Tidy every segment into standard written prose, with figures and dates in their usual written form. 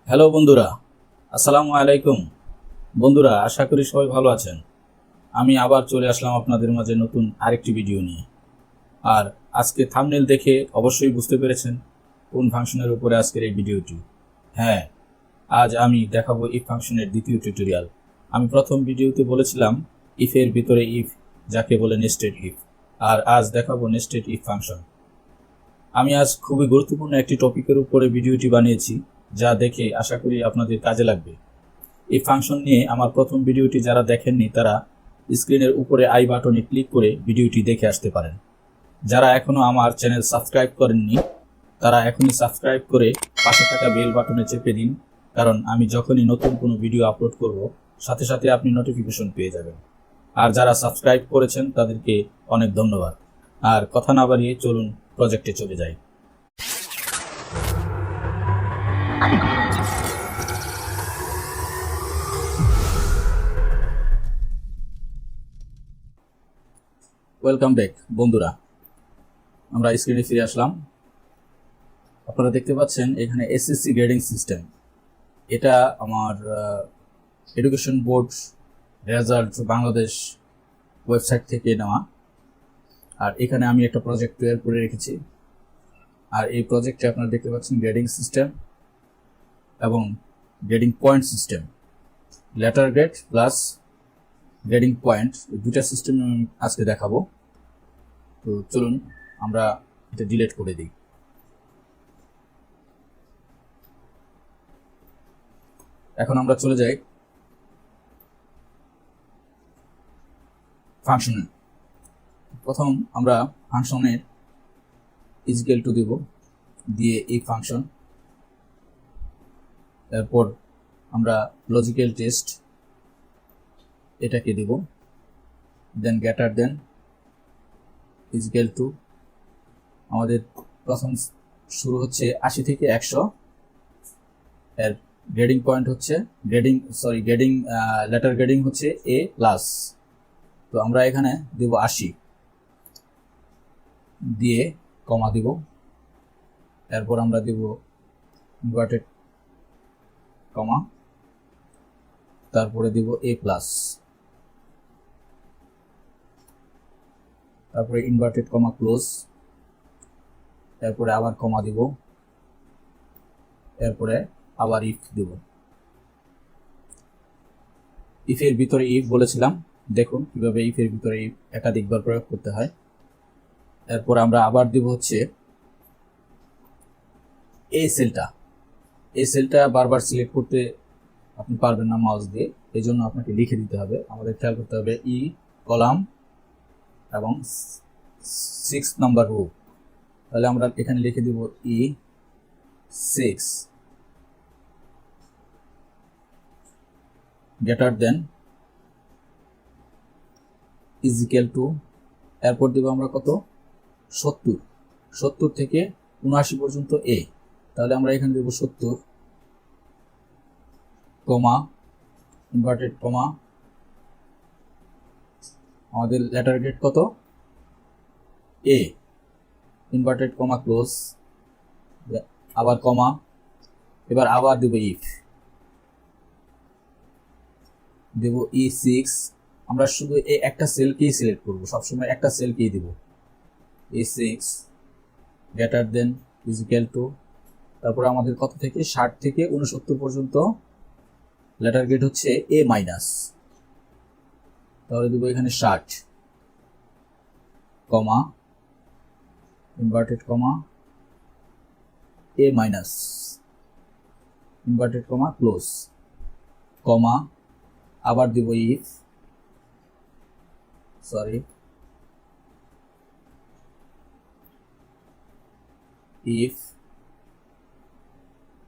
Hello বন্ধুরা, আসসালামু আলাইকুম। বন্ধুরা, আশা করি সবাই ভালো আছেন। আমি আবার চলে আসলাম আপনাদের মাঝে নতুন আরেকটি ভিডিও নিয়ে। আর আজকে থাম্বনেল দেখে অবশ্যই বুঝতে পেরেছেন কোন ফাংশনের উপরে আজকের এই ভিডিওটি। হ্যাঁ, আজ আমি দেখাবো ইফ ফাংশনের দ্বিতীয় টিউটোরিয়াল। আমি প্রথম ভিডিওতে বলেছিলাম ইফের ভিতরে ইফ, যাকে বলে নেস্টেড ইফ। আর আজ দেখাবো নেস্টেড ইফ ফাংশন। আমি আজ খুবই গুরুত্বপূর্ণ একটি টপিকের উপরে ভিডিওটি বানিয়েছি, যা দেখে আশা করি আপনাদের কাজে লাগবে। এই ফাংশন নিয়ে আমার প্রথম ভিডিওটি যারা দেখেননি তারা স্ক্রিনের উপরে আই বাটনে ক্লিক করে ভিডিওটি দেখে আসতে পারেন। যারা এখনও আমার চ্যানেল সাবস্ক্রাইব করেননি তারা এখনই সাবস্ক্রাইব করে পাশে থাকা বেল বাটনে চেপে দিন, কারণ আমি যখনই নতুন কোনো ভিডিও আপলোড করব সাথে সাথে আপনি নোটিফিকেশন পেয়ে যাবেন। আর যারা সাবস্ক্রাইব করেছেন তাদেরকে অনেক ধন্যবাদ। আর কথা না বাড়িয়ে চলুন প্রজেক্টে চলে যাই। ওয়েলকাম ব্যাক বন্ধুরা, আমরা স্ক্রিনে ফিরে আসলাম। আপনারা দেখতে পাচ্ছেন এখানে এসএসসি গ্রেডিং সিস্টেম। এটা আমার education board result Bangladesh website থেকে নেওয়া। আর এখানে আমি একটা প্রজেক্ট তৈরি করে রেখেছি। আর এই প্রজেক্টে আপনারা দেখতে পাচ্ছেন গ্রেডিং সিস্টেম এবং grading point system, letter grade plus grading point, এই দুটা সিস্টেম আমি আজকে দেখাবো। তো চলুন আমরা এটা ডিলিট করে দিই। এখন আমরা চলে যাই ফাংশনে। প্রথম আমরা ফাংশনের ইজিক্যাল টু দেব, দিয়ে এই ফাংশন, তারপর আমরা লজিক্যাল টেস্ট এটাকে দেব, then greater than is equal to, আমাদের প্রথম শুরু হচ্ছে 80 থেকে 100, এর গ্রেডিং পয়েন্ট হচ্ছে গ্রেডিং লেটার গ্রেডিং হচ্ছে এ প্লাস। তো আমরা এখানে দেব 80, দিয়ে কমা দিব, এরপর আমরা দেব ইনভার্টেড কমা, তারপরে দেব এ প্লাস, তারপরে ইনভার্টেড কমা ক্লোজ, এরপরে আবার কমা দিব, এরপরে আবার ইফ দেব। ইফের ভিতরে ইফ বলেছিলাম, দেখুন কিভাবে ইফের ভিতরে ইফ একাধিকবার প্রয়োগ করতে হয়। এরপর আমরা আবার দেব হচ্ছে এই সেলটা বারবার সিলেক্ট করতে আপনি পারবেন না মাউস দিয়ে, এই জন্য আপনাকে লিখে দিতে হবে। আমাদের খেয়াল করতে হবে ই কলাম এবং 6 নাম্বার রো। তাহলে আমরা এখানে লিখে দিব E6 greater than is equal to, এরপর দেব আমরা কত 70 থেকে 79 পর্যন্ত এ। তাহলে আমরা এখানে দেব 70 কমা ইনভার্টেড কমা, আমাদের লেটার গ্রেড কত এ, ইনভার্টেড কমা ক্লোজ, আবার কমা, এবার আবার দেব ইফ, দেব E6। আমরা শুধু এই একটা সেলকেই সিলেক্ট করব, সবসময় একটা সেলকেই দেব, E6 greater than is equal to, তারপর আমাদের কত থেকে 60 থেকে 69 পর্যন্ত লেটার গ্রেড হচ্ছে এ মাইনাস। তাহলে দেব এখানে 60 comma inverted comma A minus, inverted comma close, comma, আবার দেব ইফ,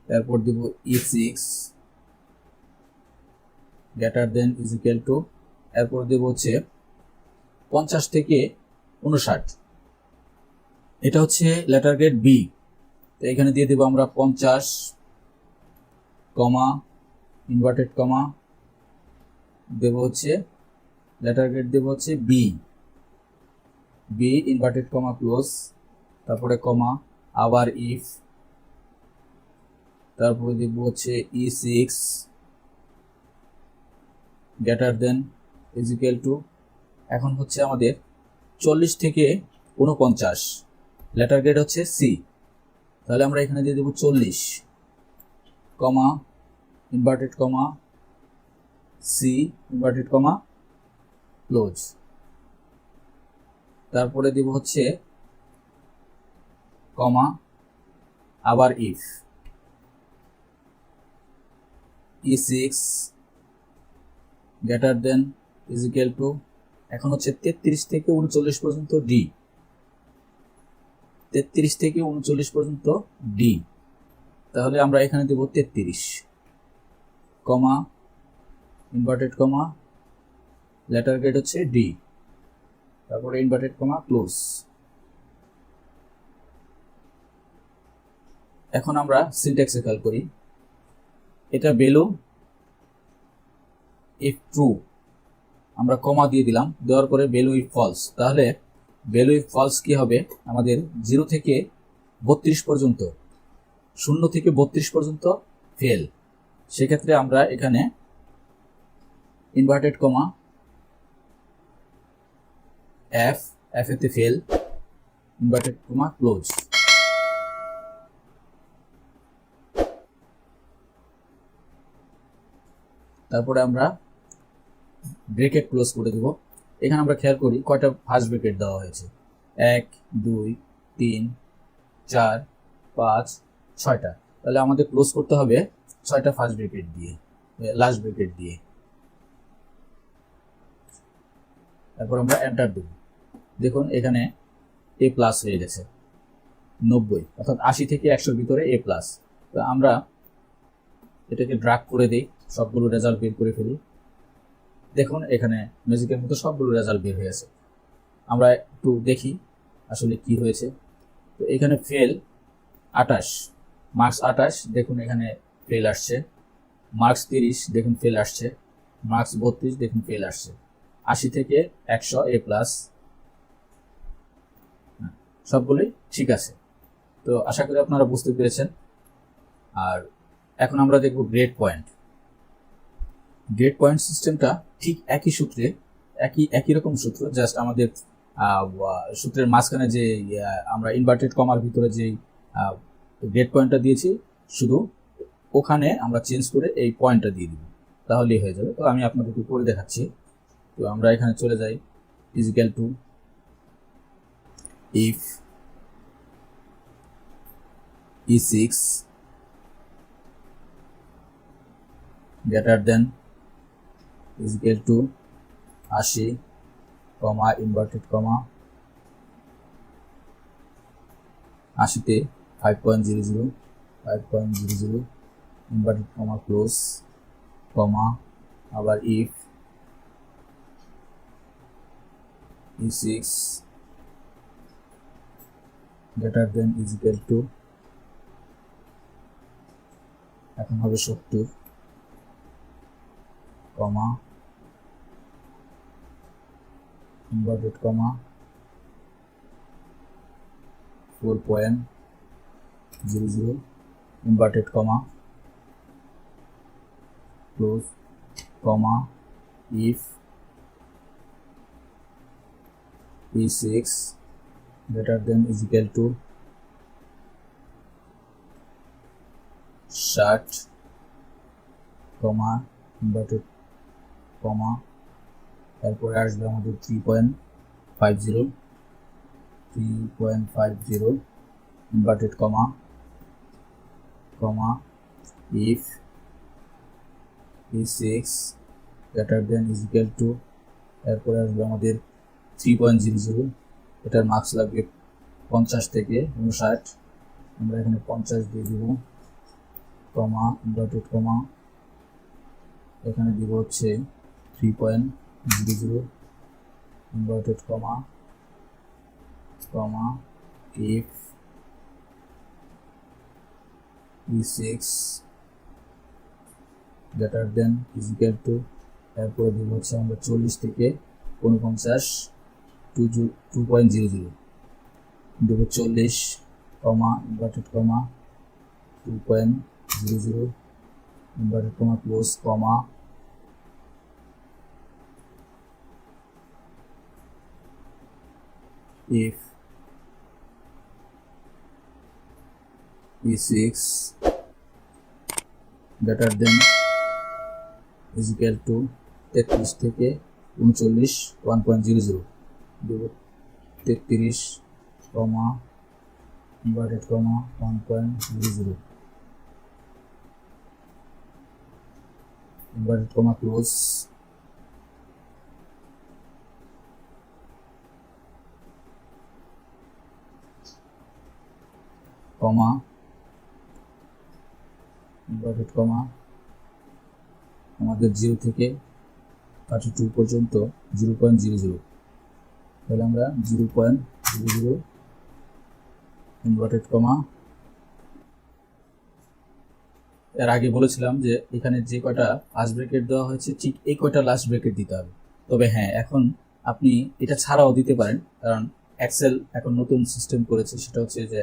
তারপর দেব E6 greater than is equal to, এরপর দেব হচ্ছে 50 থেকে 59, এটা হচ্ছে লেটার গ্রেড বি। তো এখানে দিয়ে দেব আমরা 50 কমা ইনভার্টেড কমা, দেব হচ্ছে লেটার গ্রেড দেব হচ্ছে বি ইনভার্টেড কমা ক্লোজ, তারপরে কমা, আবার ইফ, তারপরে দেখব হচ্ছে E6 greater than is equal to, এখন হচ্ছে আমাদের 40 থেকে 49, লেটার গ্রেড হচ্ছে সি, তাহলে আমরা এখানে দিয়ে দেবো 40 comma inverted comma C inverted comma close. তারপরে দেব হচ্ছে কমা আবার if E6 greater than is equal to, এখন হচ্ছে 33 থেকে 39 পর্যন্ত ডি, 33 থেকে 39 পর্যন্ত ডি, তাহলে আমরা এখানে দেব 33 কমা ইনভার্টেড কমা লেটার গ্রেড হচ্ছে ডি, তারপরে ইনভার্টেড কমা ক্লোজ। এখন আমরা সিনট্যাক্সে খেয়াল করি, এটা ভ্যালু ইফ ট্রু, আমরা কমা দিয়ে দিলাম, দেওয়ার পরে ভ্যালু ইফ ফলস, তাহলে ভ্যালু ইফ ফলস কি হবে, আমাদের 0 থেকে 32 পর্যন্ত, 0 থেকে 32 পর্যন্ত ফেল, সেক্ষেত্রে আমরা এখানে ইনভার্টেড কমা এফ, এফ এতে ফেল, ইনভার্টেড কমা ক্লোজ। তারপরে আমরা ব্রেকেট ক্লোজ করে দেব। এখানে আমরা খেয়াল করি কয়টা ফার্স্ট ব্রেকেট দেওয়া হয়েছে, 1 2 3 4 5 6টা, তাহলে আমাদের ক্লোজ করতে হবে 6টা ফার্স্ট ব্রেকেট দিয়ে, লাস্ট ব্রেকেট দিয়ে। তারপর আমরা এন্টার দেব, দেখুন এখানে এ প্লাস হয়ে গেছে 90, অর্থাৎ 80 থেকে 100-র ভিতরে এ প্লাস। তো আমরা এটাকে ড্রাগ করে দিই, সবগুলো রেজাল্ট বের করে ফেলি, দেখুন এখানে ম্যাজিকের মতো সবগুলো রেজাল্ট বের হয়েছে। আমরা একটু দেখি আসলে কি হয়েছে। তো এখানে ফেল 28, মার্কস 28, দেখুন এখানে ফেল আসছে, মার্কস 30, দেখুন ফেল আসছে, মার্কস 32, দেখুন ফেল আসছে, 80 থেকে 100 এ প্লাস, সবগুলোই ঠিক আছে। তো আশা করি আপনারা বুঝতে পেরেছেন। আর এখন আমরা দেখব গ্রেড পয়েন্ট। গ্রেড পয়েন্ট সিস্টেমটা ঠিক একই সূত্রে, একই রকম সূত্র, জাস্ট আমাদের সূত্রের মাঝখানে যে আমরা ইনভার্টেড কমার ভিতরে যে গ্রেড পয়েন্টটা দিয়েছি, শুধু ওখানে আমরা চেঞ্জ করে এই পয়েন্টটা দিয়ে দিব, তাহলেই হয়ে যাবে। তো আমি আপনাদেরকে করে দেখাচ্ছি। তো আমরা এখানে চলে যাই, is equal to if E6 greater than is equal to 80 comma inverted comma 80-তে 5.00 ইনভার্টেড কমা ক্লোজ কমা আবার if E6 greater than is equal to, এখন হবে 70 comma inverted comma 4.00 inverted comma close comma if E6 greater than is equal to 60 comma inverted comma, তারপরে আসবে আমাদের 3.50 inverted comma comma if E6 greater than is equal to, তারপরে আসবে আমাদের 3.00, এটার marks লাগবে 50 থেকে 59, আমরা এখানে 50 দিয়ে দিব কমা ইনভার্টেড কমা, এখানে দিব হচ্ছে 3.00 inverted comma comma if E6 greater than is equal two, তারপরে দিব হচ্ছে আমরা 40 থেকে 49 2.00 দেব 40 comma inverted comma 2.00 0 0 inverted comma close comma if e6 greater than is equal to 33 থেকে 39 1.00 দেব 33 কমা ইনভার্টেড কমা 1.00 ইনভার্টেড কমা ক্লোজ কমা ইনভার্টেড কমা আমাদের 0 থেকে 32 পর্যন্ত 0.00 তাহলে আমরা 0.00 ইনভার্টেড কমা এর আগে বলেছিলাম যে এখানে যে কয়টা ফার্স্ট ব্র্যাকেট দেওয়া হয়েছে ঠিক এই কয়টা লাস্ট ব্র্যাকেট দিতে হবে। তবে হ্যাঁ, এখন আপনি এটা ছাড়াও দিতে পারেন, কারণ এক্সেল এখন নতুন সিস্টেম করেছে, সেটা হচ্ছে যে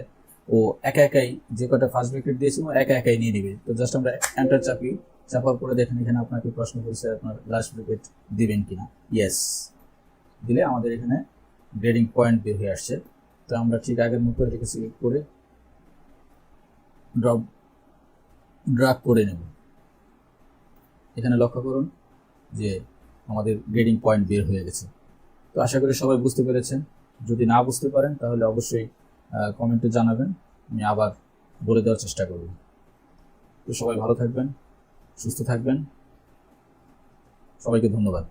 ও একা একাই যে কয়টা ফার্স্ট ব্র্যাকেট দিয়েছে ও একা একাই নিয়ে নেবে। তো জাস্ট আমরা এন্টার চাপি, চাপার পরে দেখেন এখানে আপনাকে প্রশ্ন করেছে আপনার লাস্ট ব্র্যাকেট দিবেন কিনা। ইয়েস দিলে আমাদের এখানে গ্রেডিং পয়েন্ট বের হয়ে আসছে। তো আমরা ঠিক আগের মতো এটাকে সিলেক্ট করে ড্রাগ করে নেব। এখানে লক্ষ্য করুন যে আমাদের গ্রেডিং পয়েন্ট বের হয়ে গেছে। তো আশা করি সবাই বুঝতে পেরেছেন। যদি না বুঝতে পারেন তাহলে অবশ্যই কমেন্টে জানাবেন, আমি আবার বলে দেওয়ার চেষ্টা করব। তো সবাই ভালো থাকবেন, সুস্থ থাকবেন, সবাইকে ধন্যবাদ।